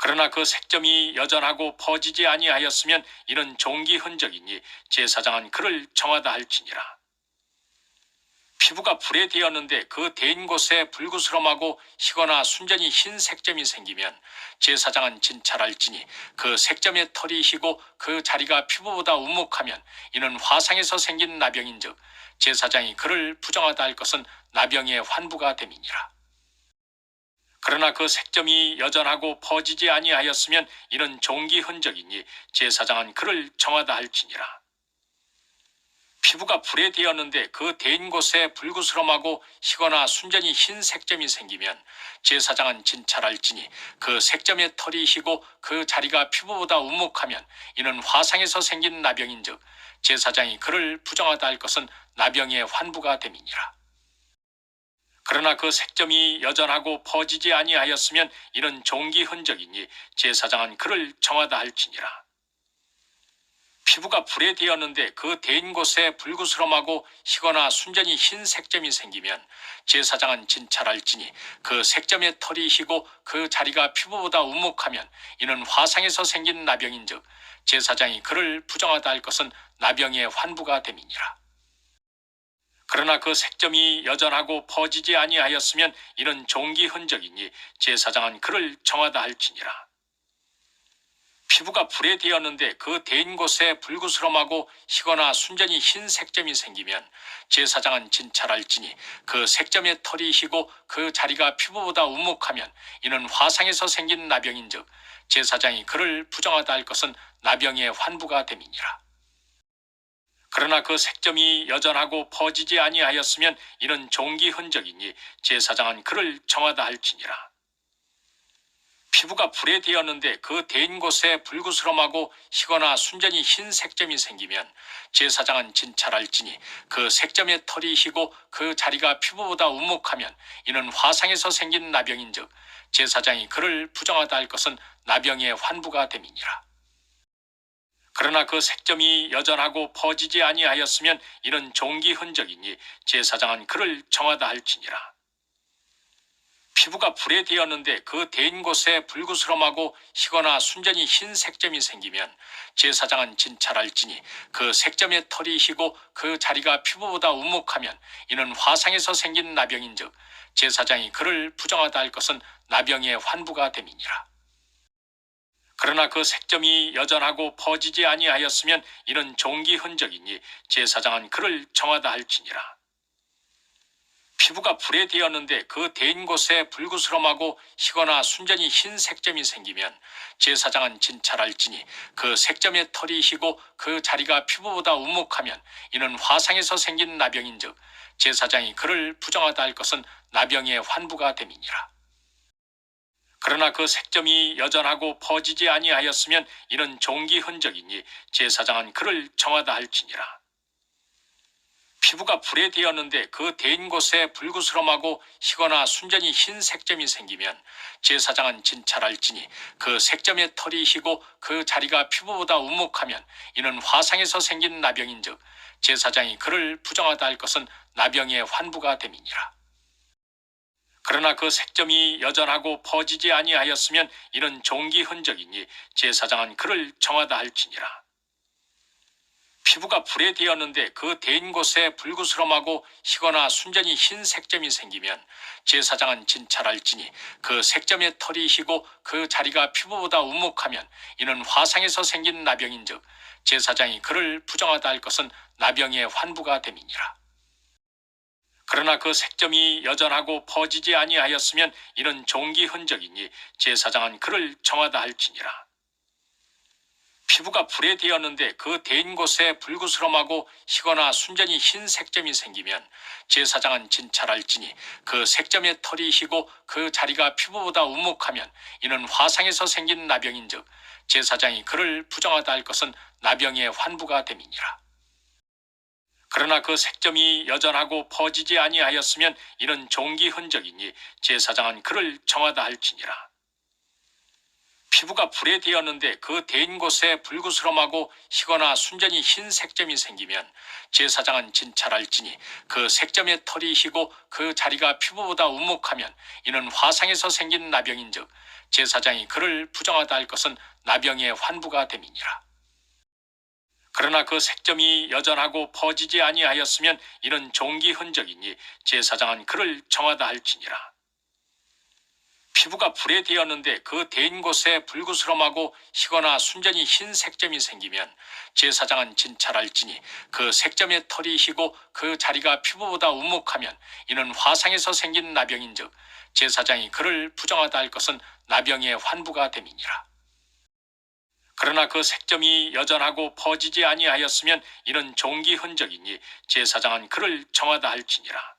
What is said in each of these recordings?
그러나 그 색점이 여전하고 퍼지지 아니하였으면 이는 종기 흔적이니 제사장은 그를 정하다 할지니라. 피부가 불에 데었는데 그 데인 곳에 불구스럼하고 희거나 순전히 흰 색점이 생기면 제사장은 진찰할지니 그 색점의 털이 희고 그 자리가 피부보다 우묵하면 이는 화상에서 생긴 나병인즉 제사장이 그를 부정하다 할 것은 나병의 환부가 됨이니라. 그러나 그 색점이 여전하고 퍼지지 아니하였으면 이는 종기 흔적이니 제사장은 그를 정하다 할지니라. 피부가 불에 데었는데 그 데인 곳에 불구스럼하고 희거나 순전히 흰 색점이 생기면 제사장은 진찰할지니 그 색점의 털이 희고 그 자리가 피부보다 우묵하면 이는 화상에서 생긴 나병인즉 제사장이 그를 부정하다 할 것은 나병의 환부가 됨이니라. 그러나 그 색점이 여전하고 퍼지지 아니하였으면 이는 종기 흔적이니 제사장은 그를 정하다 할지니라. 피부가 불에 데었는데 그 데인 곳에 불구스럼하고 희거나 순전히 흰 색점이 생기면 제사장은 진찰할지니 그 색점의 털이 희고 그 자리가 피부보다 우묵하면 이는 화상에서 생긴 나병인즉 제사장이 그를 부정하다 할 것은 나병의 환부가 됨이니라. 그러나 그 색점이 여전하고 퍼지지 아니하였으면 이는 종기 흔적이니 제사장은 그를 정하다 할지니라. 피부가 불에 데었는데 그 데인 곳에 불구스럼하고 희거나 순전히 흰 색점이 생기면 제사장은 진찰할지니 그 색점의 털이 희고 그 자리가 피부보다 우묵하면 이는 화상에서 생긴 나병인즉 제사장이 그를 부정하다 할 것은 나병의 환부가 됨이니라. 그러나 그 색점이 여전하고 퍼지지 아니하였으면 이는 종기 흔적이니 제사장은 그를 정하다 할지니라. 피부가 불에 데었는데 그 데인 곳에 불구스럼하고 희거나 순전히 흰 색점이 생기면 제사장은 진찰할지니 그 색점의 털이 희고 그 자리가 피부보다 우묵하면 이는 화상에서 생긴 나병인즉 제사장이 그를 부정하다 할 것은 나병의 환부가 됨이니라. 그러나 그 색점이 여전하고 퍼지지 아니하였으면 이는 종기 흔적이니 제사장은 그를 정하다 할지니라. 피부가 불에 데었는데 그 데인 곳에 불구스럼하고 희거나 순전히 흰 색점이 생기면 제사장은 진찰할지니 그 색점의 털이 희고 그 자리가 피부보다 우묵하면 이는 화상에서 생긴 나병인즉 제사장이 그를 부정하다 할 것은 나병의 환부가 됨이니라. 그러나 그 색점이 여전하고 퍼지지 아니하였으면 이는 종기 흔적이니 제사장은 그를 정하다 할지니라. 피부가 불에 데었는데 그 데인 곳에 불구스럼하고 희거나 순전히 흰 색점이 생기면 제사장은 진찰할지니 그 색점의 털이 희고 그 자리가 피부보다 우묵하면 이는 화상에서 생긴 나병인즉 제사장이 그를 부정하다 할 것은 나병의 환부가 됨이니라. 그러나 그 색점이 여전하고 퍼지지 아니하였으면 이는 종기 흔적이니 제사장은 그를 정하다 할지니라. 피부가 불에 데었는데 그 데인 곳에 불구스럼하고 희거나 순전히 흰 색점이 생기면 제사장은 진찰할지니 그 색점의 털이 희고 그 자리가 피부보다 우묵하면 이는 화상에서 생긴 나병인즉 제사장이 그를 부정하다 할 것은 나병의 환부가 됨이니라. 그러나 그 색점이 여전하고 퍼지지 아니하였으면 이는 종기 흔적이니 제사장은 그를 정하다 할지니라. 피부가 불에 데었는데 그 데인 곳에 불구스럼하고 희거나 순전히 흰 색점이 생기면 제사장은 진찰할지니 그 색점의 털이 희고 그 자리가 피부보다 우묵하면 이는 화상에서 생긴 나병인즉 제사장이 그를 부정하다 할 것은 나병의 환부가 됨이니라. 그러나 그 색점이 여전하고 퍼지지 아니하였으면 이는 종기 흔적이니 제사장은 그를 정하다 할지니라. 피부가 불에 데었는데 그 데인 곳에 불구스럼하고 희거나 순전히 흰 색점이 생기면 제사장은 진찰할지니 그 색점의 털이 희고 그 자리가 피부보다 우묵하면 이는 화상에서 생긴 나병인즉 제사장이 그를 부정하다 할 것은 나병의 환부가 됨이니라. 그러나 그 색점이 여전하고 퍼지지 아니하였으면 이는 종기 흔적이니 제사장은 그를 정하다 할지니라. 피부가 불에 데었는데 그 데인 곳에 불구스럼하고 희거나 순전히 흰 색점이 생기면 제사장은 진찰할지니 그 색점의 털이 희고 그 자리가 피부보다 우묵하면 이는 화상에서 생긴 나병인즉 제사장이 그를 부정하다 할 것은 나병의 환부가 됨이니라. 그러나 그 색점이 여전하고 퍼지지 아니하였으면 이는 종기 흔적이니 제사장은 그를 정하다 할지니라. 피부가 불에 데었는데 그 데인 곳에 불구스럼하고 희거나 순전히 흰 색점이 생기면 제사장은 진찰할지니 그 색점의 털이 희고 그 자리가 피부보다 우묵하면 이는 화상에서 생긴 나병인즉 제사장이 그를 부정하다 할 것은 나병의 환부가 됨이니라. 그러나 그 색점이 여전하고 퍼지지 아니하였으면 이는 종기 흔적이니 제사장은 그를 정하다 할지니라.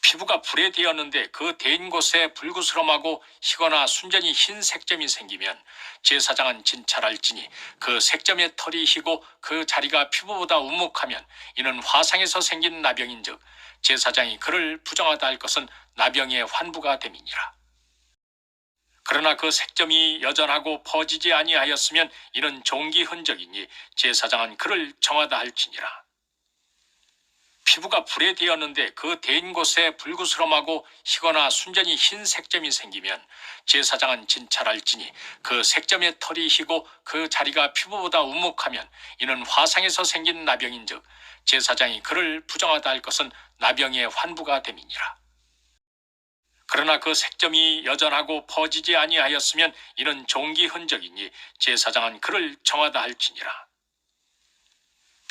피부가 불에 데었는데 그 데인 곳에 불구스럼하고 희거나 순전히 흰 색점이 생기면 제사장은 진찰할지니 그 색점의 털이 희고 그 자리가 피부보다 우묵하면 이는 화상에서 생긴 나병인즉 제사장이 그를 부정하다 할 것은 나병의 환부가 됨이니라. 그러나 그 색점이 여전하고 퍼지지 아니하였으면 이는 종기 흔적이니 제사장은 그를 정하다 할지니라. 피부가 불에 데었는데 그 데인 곳에 불구스럼하고 희거나 순전히 흰 색점이 생기면 제사장은 진찰할지니 그 색점의 털이 희고 그 자리가 피부보다 우묵하면 이는 화상에서 생긴 나병인즉 제사장이 그를 부정하다 할 것은 나병의 환부가 됨이니라. 그러나 그 색점이 여전하고 퍼지지 아니하였으면 이는 종기 흔적이니 제사장은 그를 정하다 할지니라.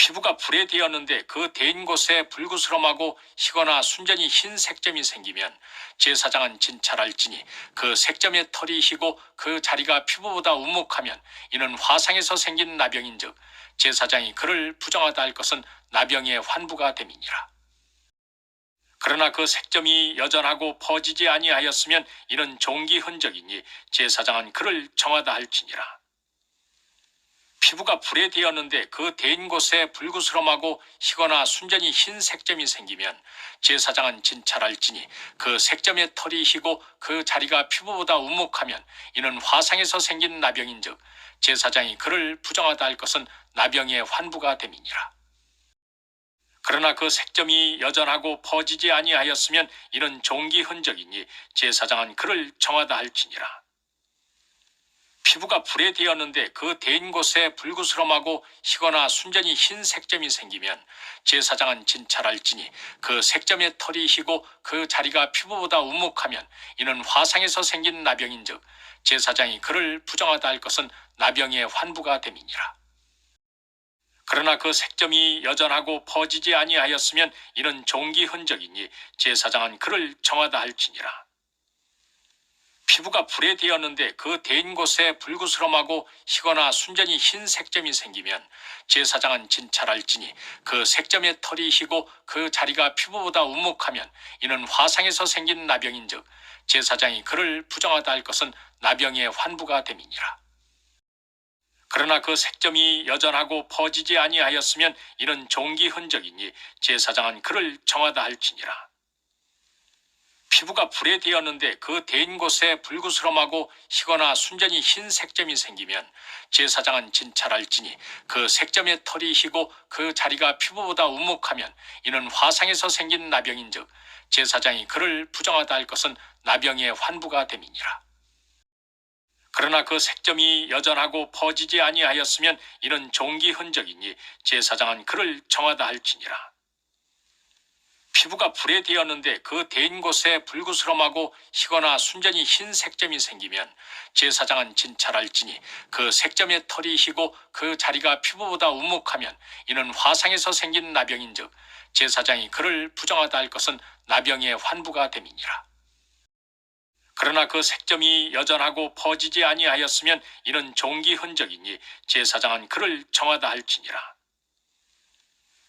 피부가 불에 데었는데 그 데인 곳에 불구스럼하고 희거나 순전히 흰 색점이 생기면 제사장은 진찰할지니 그 색점의 털이 희고 그 자리가 피부보다 우묵하면 이는 화상에서 생긴 나병인즉 제사장이 그를 부정하다 할 것은 나병의 환부가 됨이니라. 그러나 그 색점이 여전하고 퍼지지 아니하였으면 이는 종기 흔적이니 제사장은 그를 정하다 할지니라. 피부가 불에 데었는데 그 데인 곳에 불구스럼하고 희거나 순전히 흰 색점이 생기면 제사장은 진찰할지니 그 색점의 털이 희고 그 자리가 피부보다 우묵하면 이는 화상에서 생긴 나병인즉 제사장이 그를 부정하다 할 것은 나병의 환부가 됨이니라. 그러나 그 색점이 여전하고 퍼지지 아니하였으면 이는 종기 흔적이니 제사장은 그를 정하다 할지니라. 피부가 불에 데었는데 그 데인 곳에 불구스럼하고 희거나 순전히 흰 색점이 생기면 제사장은 진찰할지니 그 색점의 털이 희고 그 자리가 피부보다 우묵하면 이는 화상에서 생긴 나병인즉 제사장이 그를 부정하다 할 것은 나병의 환부가 됨이니라. 그러나 그 색점이 여전하고 퍼지지 아니하였으면 이는 종기 흔적이니 제사장은 그를 정하다 할지니라. 피부가 불에 데었는데 그 데인 곳에 불구스럼하고 희거나 순전히 흰 색점이 생기면 제사장은 진찰할지니 그 색점의 털이 희고 그 자리가 피부보다 우묵하면 이는 화상에서 생긴 나병인즉 제사장이 그를 부정하다 할 것은 나병의 환부가 됨이니라. 그러나 그 색점이 여전하고 퍼지지 아니하였으면 이는 종기 흔적이니 제사장은 그를 정하다 할지니라. 피부가 불에 데었는데 그 데인 곳에 불구스럼하고 희거나 순전히 흰 색점이 생기면 제사장은 진찰할지니 그 색점의 털이 희고 그 자리가 피부보다 우묵하면 이는 화상에서 생긴 나병인즉 제사장이 그를 부정하다 할 것은 나병의 환부가 됨이니라. 그러나 그 색점이 여전하고 퍼지지 아니하였으면 이는 종기 흔적이니 제사장은 그를 정하다 할지니라. 피부가 불에 데었는데 그 데인 곳에 불구스럼하고 희거나 순전히 흰 색점이 생기면 제사장은 진찰할지니 그 색점의 털이 희고 그 자리가 피부보다 우묵하면 이는 화상에서 생긴 나병인즉 제사장이 그를 부정하다 할 것은 나병의 환부가 됨이니라. 그러나 그 색점이 여전하고 퍼지지 아니하였으면 이는 종기 흔적이니 제사장은 그를 정하다 할지니라.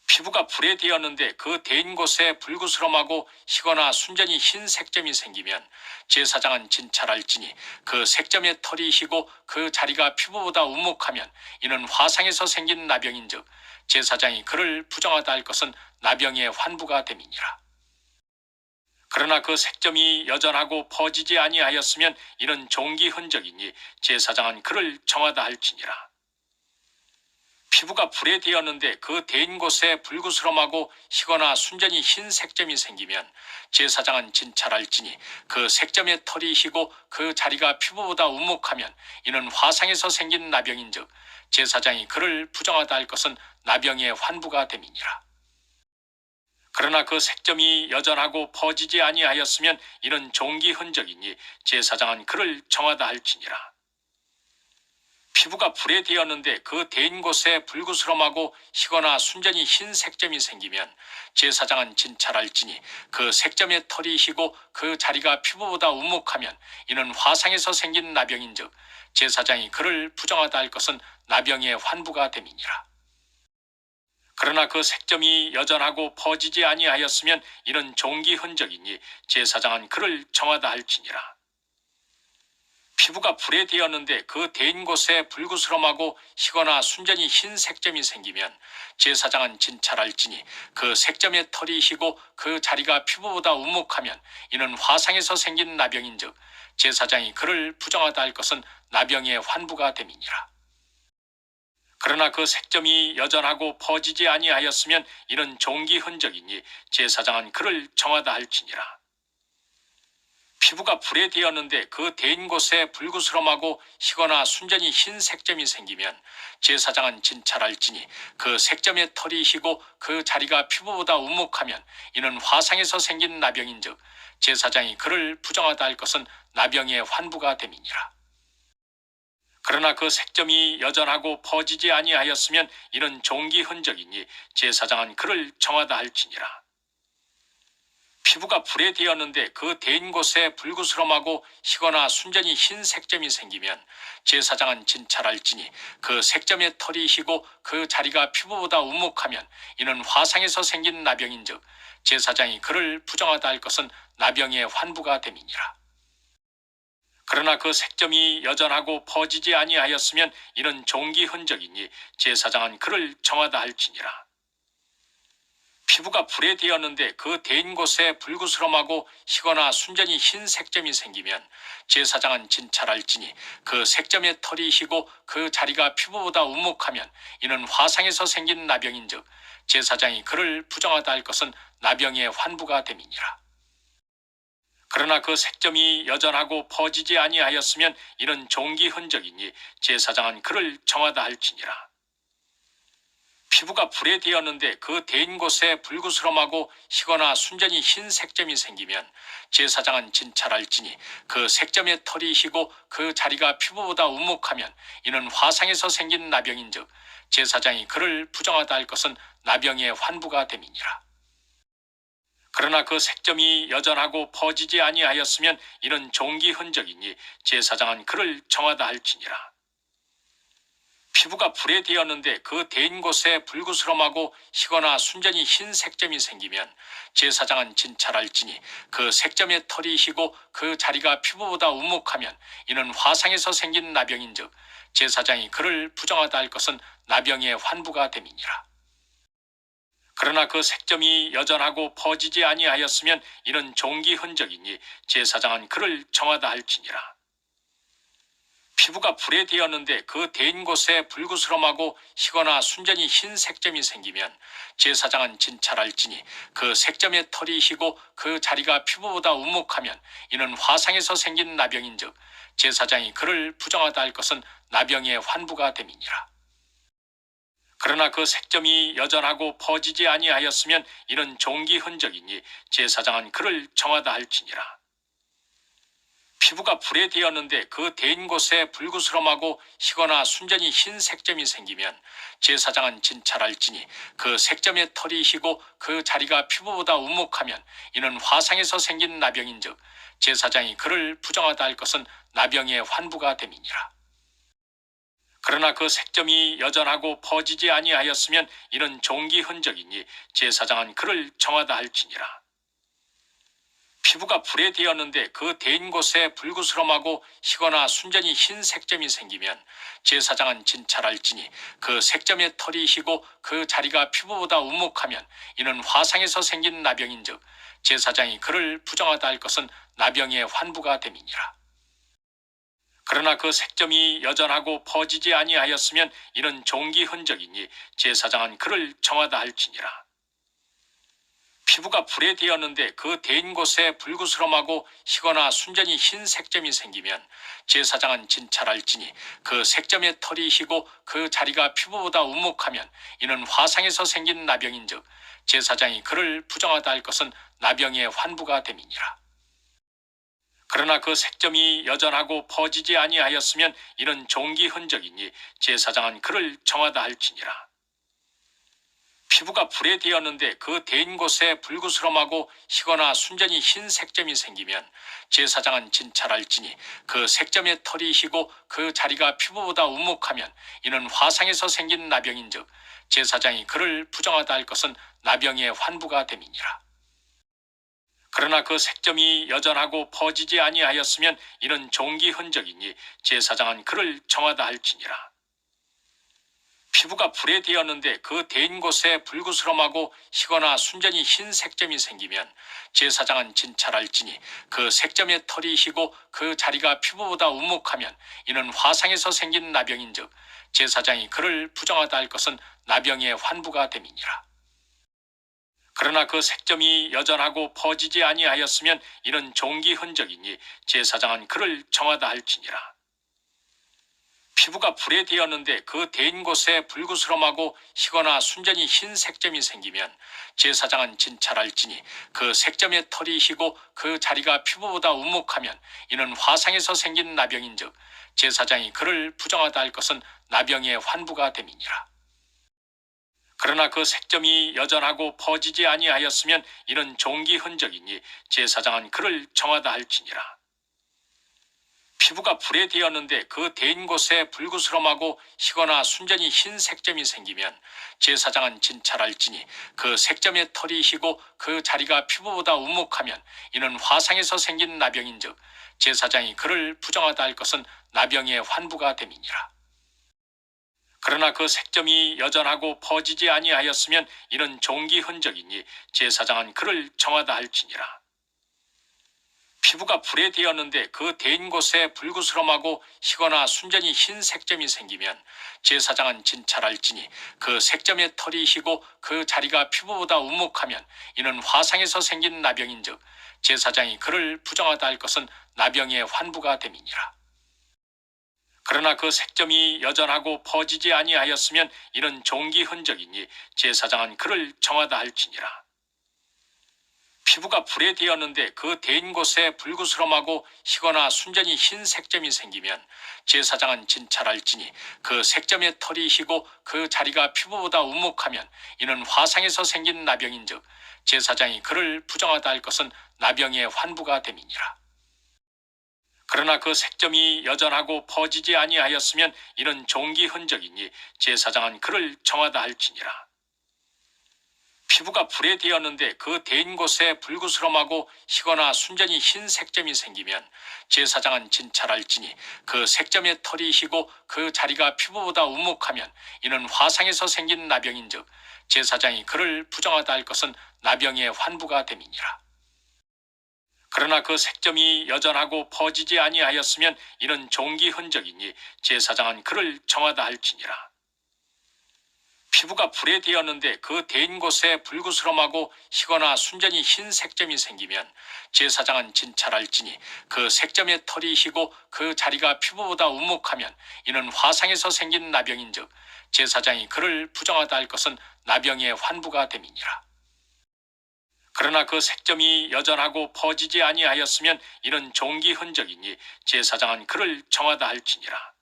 피부가 불에 데었는데 그 데인 곳에 불구스럼하고 희거나 순전히 흰 색점이 생기면 제사장은 진찰할지니 그 색점의 털이 희고 그 자리가 피부보다 우묵하면 이는 화상에서 생긴 나병인즉 제사장이 그를 부정하다 할 것은 나병의 환부가 됨이니라. 그러나 그 색점이 여전하고 퍼지지 아니하였으면 이는 종기 흔적이니 제사장은 그를 정하다 할지니라. 피부가 불에 데었는데 그 데인 곳에 불구스럼하고 희거나 순전히 흰 색점이 생기면 제사장은 진찰할지니 그 색점의 털이 희고 그 자리가 피부보다 우묵하면 이는 화상에서 생긴 나병인즉 제사장이 그를 부정하다 할 것은 나병의 환부가 됨이니라. 그러나 그 색점이 여전하고 퍼지지 아니하였으면 이는 종기 흔적이니 제사장은 그를 정하다 할지니라. 피부가 불에 데었는데 그 데인 곳에 불구스럼하고 희거나 순전히 흰 색점이 생기면 제사장은 진찰할지니 그 색점의 털이 희고 그 자리가 피부보다 우묵하면 이는 화상에서 생긴 나병인즉 제사장이 그를 부정하다 할 것은 나병의 환부가 됨이니라. 그러나 그 색점이 여전하고 퍼지지 아니하였으면 이는 종기 흔적이니 제사장은 그를 정하다 할지니라. 피부가 불에 데었는데 그 데인 곳에 불구스럼하고 희거나 순전히 흰 색점이 생기면 제사장은 진찰할지니 그 색점의 털이 희고 그 자리가 피부보다 우묵하면 이는 화상에서 생긴 나병인즉 제사장이 그를 부정하다 할 것은 나병의 환부가 됨이니라. 그러나 그 색점이 여전하고 퍼지지 아니하였으면 이는 종기 흔적이니 제사장은 그를 정하다 할지니라. 피부가 불에 데었는데 그 데인 곳에 불구스럼하고 희거나 순전히 흰 색점이 생기면 제사장은 진찰할지니 그 색점의 털이 희고 그 자리가 피부보다 우묵하면 이는 화상에서 생긴 나병인즉 제사장이 그를 부정하다 할 것은 나병의 환부가 됨이니라. 그러나 그 색점이 여전하고 퍼지지 아니하였으면 이는 종기 흔적이니 제사장은 그를 정하다 할지니라. 피부가 불에 데었는데 그 데인 곳에 불구스럼하고 희거나 순전히 흰 색점이 생기면 제사장은 진찰할지니 그 색점의 털이 희고 그 자리가 피부보다 우묵하면 이는 화상에서 생긴 나병인즉 제사장이 그를 부정하다 할 것은 나병의 환부가 됨이니라. 그러나 그 색점이 여전하고 퍼지지 아니하였으면 이는 종기 흔적이니 제사장은 그를 정하다 할지니라. 피부가 불에 데었는데 그 데인 곳에 불구스럼하고 희거나 순전히 흰 색점이 생기면 제사장은 진찰할지니 그 색점의 털이 희고 그 자리가 피부보다 우묵하면 이는 화상에서 생긴 나병인즉 제사장이 그를 부정하다 할 것은 나병의 환부가 됨이니라. 그러나 그 색점이 여전하고 퍼지지 아니하였으면 이는 종기 흔적이니 제사장은 그를 정하다 할지니라. 피부가 불에 데었는데 그 데인 곳에 불구스럼하고 희거나 순전히 흰 색점이 생기면 제사장은 진찰할지니 그 색점의 털이 희고 그 자리가 피부보다 우묵하면 이는 화상에서 생긴 나병인즉 제사장이 그를 부정하다 할 것은 나병의 환부가 됨이니라. 그러나 그 색점이 여전하고 퍼지지 아니하였으면 이는 종기 흔적이니 제사장은 그를 정하다 할지니라. 피부가 불에 데었는데 그 데인 곳에 불구스럼하고 희거나 순전히 흰 색점이 생기면 제사장은 진찰할지니 그 색점의 털이 희고 그 자리가 피부보다 우묵하면 이는 화상에서 생긴 나병인즉 제사장이 그를 부정하다 할 것은 나병의 환부가 됨이니라. 그러나 그 색점이 여전하고 퍼지지 아니하였으면 이는 종기 흔적이니 제사장은 그를 정하다 할지니라. 피부가 불에 데었는데 그 데인 곳에 불구스럼하고 희거나 순전히 흰 색점이 생기면 제사장은 진찰할지니 그 색점의 털이 희고 그 자리가 피부보다 우묵하면 이는 화상에서 생긴 나병인즉 제사장이 그를 부정하다 할 것은 나병의 환부가 됨이니라. 그러나 그 색점이 여전하고 퍼지지 아니하였으면 이는 종기 흔적이니 제사장은 그를 정하다 할지니라. 피부가 불에 데었는데 그 데인 곳에 불구스럼하고 희거나 순전히 흰 색점이 생기면 제사장은 진찰할지니 그 색점의 털이 희고 그 자리가 피부보다 우묵하면 이는 화상에서 생긴 나병인즉 제사장이 그를 부정하다 할 것은 나병의 환부가 됨이니라. 그러나 그 색점이 여전하고 퍼지지 아니하였으면 이는 종기 흔적이니 제사장은 그를 정하다 할지니라. 피부가 불에 데었는데 그 데인 곳에 불구스럼하고 희거나 순전히 흰 색점이 생기면 제사장은 진찰할지니 그 색점의 털이 희고 그 자리가 피부보다 우묵하면 이는 화상에서 생긴 나병인즉 제사장이 그를 부정하다 할 것은 나병의 환부가 됨이니라. 그러나 그 색점이 여전하고 퍼지지 아니하였으면 이는 종기 흔적이니 제사장은 그를 정하다 할지니라. 피부가 불에 데었는데 그 데인 곳에 불구스럼하고 희거나 순전히 흰 색점이 생기면 제사장은 진찰할지니 그 색점의 털이 희고 그 자리가 피부보다 우묵하면 이는 화상에서 생긴 나병인즉 제사장이 그를 부정하다 할 것은 나병의 환부가 됨이니라. 그러나 그 색점이 여전하고 퍼지지 아니하였으면 이는 종기 흔적이니 제사장은 그를 정하다 할지니라. 피부가 불에 데었는데 그 데인 곳에 불구스럼하고 희거나 순전히 흰 색점이 생기면 제사장은 진찰할지니 그 색점의 털이 희고 그 자리가 피부보다 우묵하면 이는 화상에서 생긴 나병인즉 제사장이 그를 부정하다 할 것은 나병의 환부가 됨이니라. 그러나 그 색점이 여전하고 퍼지지 아니하였으면 이는 종기 흔적이니 제사장은 그를 정하다 할지니라. 피부가 불에 데었는데 그 데인 곳에 불구스럼하고 희거나 순전히 흰 색점이 생기면 제사장은 진찰할지니 그 색점의 털이 희고 그 자리가 피부보다 우묵하면 이는 화상에서 생긴 나병인즉 제사장이 그를 부정하다 할 것은 나병의 환부가 됨이니라. 그러나 그 색점이 여전하고 퍼지지 아니하였으면 이는 종기 흔적이니 제사장은 그를 정하다 할지니라. 피부가 불에 데었는데 그 데인 곳에 불구스럼하고 희거나 순전히 흰 색점이 생기면 제사장은 진찰할지니 그 색점의 털이 희고 그 자리가 피부보다 우묵하면 이는 화상에서 생긴 나병인즉 제사장이 그를 부정하다 할 것은 나병의 환부가 됨이니라. 그러나 그 색점이 여전하고 퍼지지 아니하였으면 이는 종기 흔적이니 제사장은 그를 정하다 할지니라. 피부가 불에 데었는데 그 데인 곳에 불구스럼하고 희거나 순전히 흰 색점이 생기면 제사장은 진찰할지니 그 색점의 털이 희고 그 자리가 피부보다 우묵하면 이는 화상에서 생긴 나병인즉 제사장이 그를 부정하다 할 것은 나병의 환부가 됨이니라. 그러나 그 색점이 여전하고 퍼지지 아니하였으면 이는 종기 흔적이니 제사장은 그를 정하다 할지니라. 피부가 불에 데었는데 그 데인 곳에 불구스럼하고 희거나 순전히 흰 색점이 생기면 제사장은 진찰할지니 그 색점의 털이 희고 그 자리가 피부보다 우묵하면 이는 화상에서 생긴 나병인즉 제사장이 그를 부정하다 할 것은 나병의 환부가 됨이니라. 그러나 그 색점이 여전하고 퍼지지 아니하였으면 이는 종기 흔적이니 제사장은 그를 정하다 할지니라. 피부가 불에 데었는데 그 데인 곳에 불구스럼하고 희거나 순전히 흰 색점이 생기면 제사장은 진찰할지니 그 색점의 털이 희고 그 자리가 피부보다 우묵하면 이는 화상에서 생긴 나병인즉 제사장이 그를 부정하다 할 것은 나병의 환부가 됨이니라. 그러나 그 색점이 여전하고 퍼지지 아니하였으면 이는 종기 흔적이니 제사장은 그를 정하다 할지니라. 피부가 불에 데었는데 그 데인 곳에 불구스럼하고 희거나 순전히 흰 색점이 생기면 제사장은 진찰할지니 그 색점의 털이 희고 그 자리가 피부보다 우묵하면 이는 화상에서 생긴 나병인즉 제사장이 그를 부정하다 할 것은 나병의 환부가 됨이니라. 그러나 그 색점이 여전하고 퍼지지 아니하였으면 이는 종기 흔적이니 제사장은 그를 정하다 할지니라. 피부가 불에 데었는데 그 데인 곳에 불구스럼하고 희거나 순전히 흰 색점이 생기면 제사장은 진찰할지니 그 색점의 털이 희고 그 자리가 피부보다 우묵하면 이는 화상에서 생긴 나병인즉 제사장이 그를 부정하다 할 것은 나병의 환부가 됨이니라. 그러나 그 색점이 여전하고 퍼지지 아니하였으면 이는 종기 흔적이니 제사장은 그를 정하다 할지니라.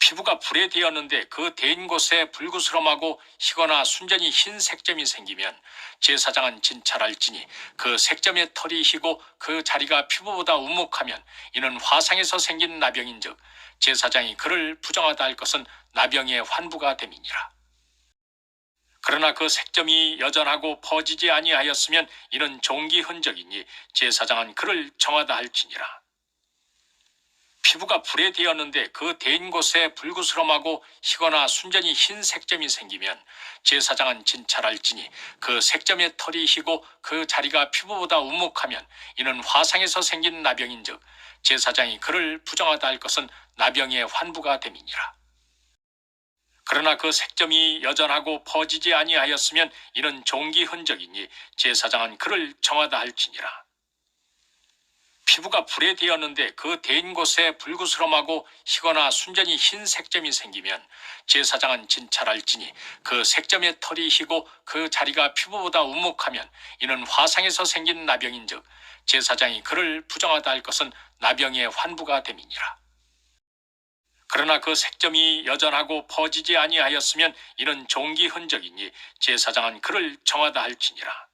피부가 불에 데었는데 그 데인 곳에 불구스럼하고 희거나 순전히 흰 색점이 생기면 제사장은 진찰할지니 그 색점의 털이 희고 그 자리가 피부보다 우묵하면 이는 화상에서 생긴 나병인즉 제사장이 그를 부정하다 할 것은 나병의 환부가 됨이니라. 그러나 그 색점이 여전하고 퍼지지 아니하였으면 이는 종기 흔적이니 제사장은 그를 정하다 할지니라. 피부가 불에 데었는데 그 데인 곳에 불구스럼하고 희거나 순전히 흰 색점이 생기면 제사장은 진찰할지니 그 색점의 털이 희고 그 자리가 피부보다 우묵하면 이는 화상에서 생긴 나병인즉 제사장이 그를 부정하다 할 것은 나병의 환부가 됨이니라. 그러나 그 색점이 여전하고 퍼지지 아니하였으면 이는 종기 흔적이니 제사장은 그를 정하다 할지니라. 피부가 불에 데었는데 그 데인 곳에 불구스럼하고 희거나 순전히 흰 색점이 생기면 제사장은 진찰할지니 그 색점의 털이 희고 그 자리가 피부보다 우묵하면 이는 화상에서 생긴 나병인즉 제사장이 그를 부정하다 할 것은 나병의 환부가 됨이니라. 그러나 그 색점이 여전하고 퍼지지 아니하였으면 이는 종기 흔적이니 제사장은 그를 정하다 할지니라.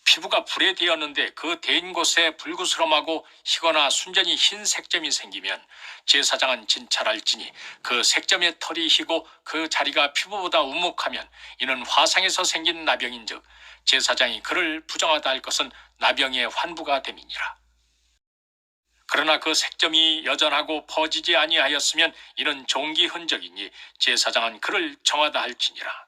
피부가 불에 데었는데 그 데인 곳에 불구스럼하고 희거나 순전히 흰 색점이 생기면 제사장은 진찰할지니 그 색점의 털이 희고 그 자리가 피부보다 우묵하면 이는 화상에서 생긴 나병인즉 제사장이 그를 부정하다 할 것은 나병의 환부가 됨이니라. 그러나 그 색점이 여전하고 퍼지지 아니하였으면 이는 종기 흔적이니 제사장은 그를 정하다 할지니라.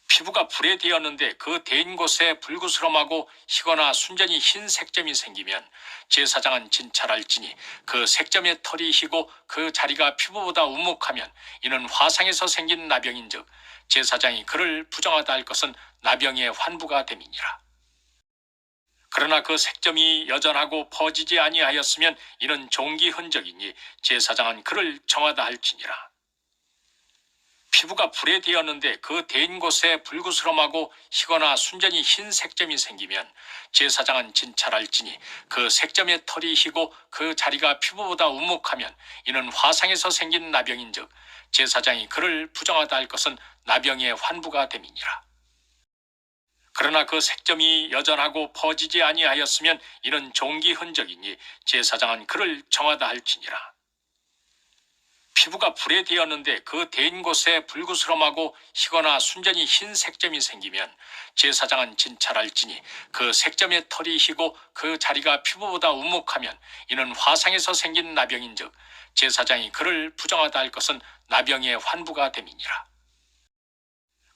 피부가 불에 데었는데 그 데인 곳에 불구스럼하고 희거나 순전히 흰 색점이 생기면 제사장은 진찰할지니 그 색점의 털이 희고 그 자리가 피부보다 우묵하면 이는 화상에서 생긴 나병인즉 제사장이 그를 부정하다 할 것은 나병의 환부가 됨이니라. 그러나 그 색점이 여전하고 퍼지지 아니하였으면 이는 종기 흔적이니 제사장은 그를 정하다 할지니라. 피부가 불에 데었는데 그 데인 곳에 불구스럼하고 희거나 순전히 흰 색점이 생기면 제사장은 진찰할지니 그 색점의 털이 희고 그 자리가 피부보다 우묵하면 이는 화상에서 생긴 나병인즉 제사장이 그를 부정하다 할 것은 나병의 환부가 됨이니라. 그러나 그 색점이 여전하고 퍼지지 아니하였으면 이는 종기 흔적이니 제사장은 그를 정하다 할지니라. 피부가 불에 데었는데 그 데인 곳에 불구스럼하고 희거나 순전히 흰 색점이 생기면 제사장은 진찰할지니 그 색점의 털이 희고 그 자리가 피부보다 우묵하면 이는 화상에서 생긴 나병인즉 제사장이 그를 부정하다 할 것은 나병의 환부가 됨이니라.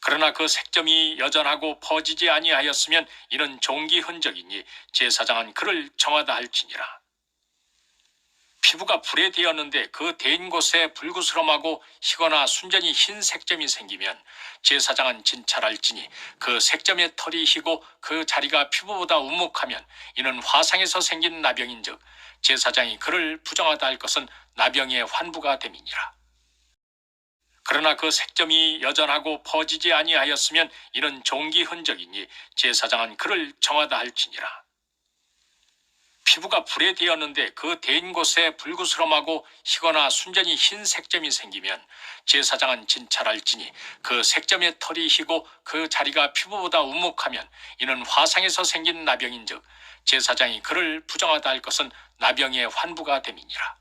그러나 그 색점이 여전하고 퍼지지 아니하였으면 이는 종기 흔적이니 제사장은 그를 정하다 할지니라. 피부가 불에 데었는데 그 데인 곳에 불구스럼하고 희거나 순전히 흰 색점이 생기면 제사장은 진찰할지니 그 색점의 털이 희고 그 자리가 피부보다 우묵하면 이는 화상에서 생긴 나병인즉 제사장이 그를 부정하다 할 것은 나병의 환부가 됨이니라. 그러나 그 색점이 여전하고 퍼지지 아니하였으면 이는 종기 흔적이니 제사장은 그를 정하다 할지니라. 피부가 불에 데었는데 그 데인 곳에 불구스럼하고 희거나 순전히 흰 색점이 생기면 제사장은 진찰할지니 그 색점의 털이 희고 그 자리가 피부보다 우묵하면 이는 화상에서 생긴 나병인즉 제사장이 그를 부정하다 할 것은 나병의 환부가 됨이니라.